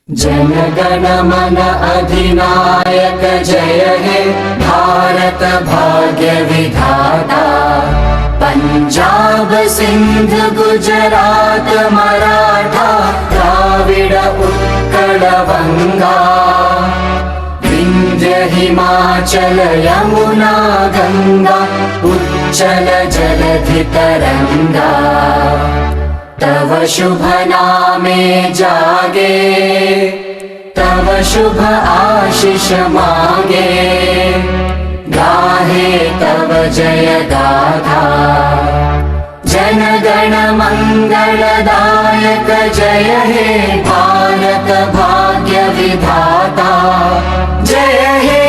जन गण मन अधिनायक जय हे भारत भाग्य विधाता। पंजाब सिंध गुजरात मराठा द्राविड उत्कल बंगा। विंध्य हिमाचल यमुना गंगा उच्चल जलधि तरंगा। तव शुभ नामे जागे तव शुभ आशीष मांगे। गाहे तव जय गाथा जन गण मंगलदायक जय हे भारत भाग्य विधाता। जय हे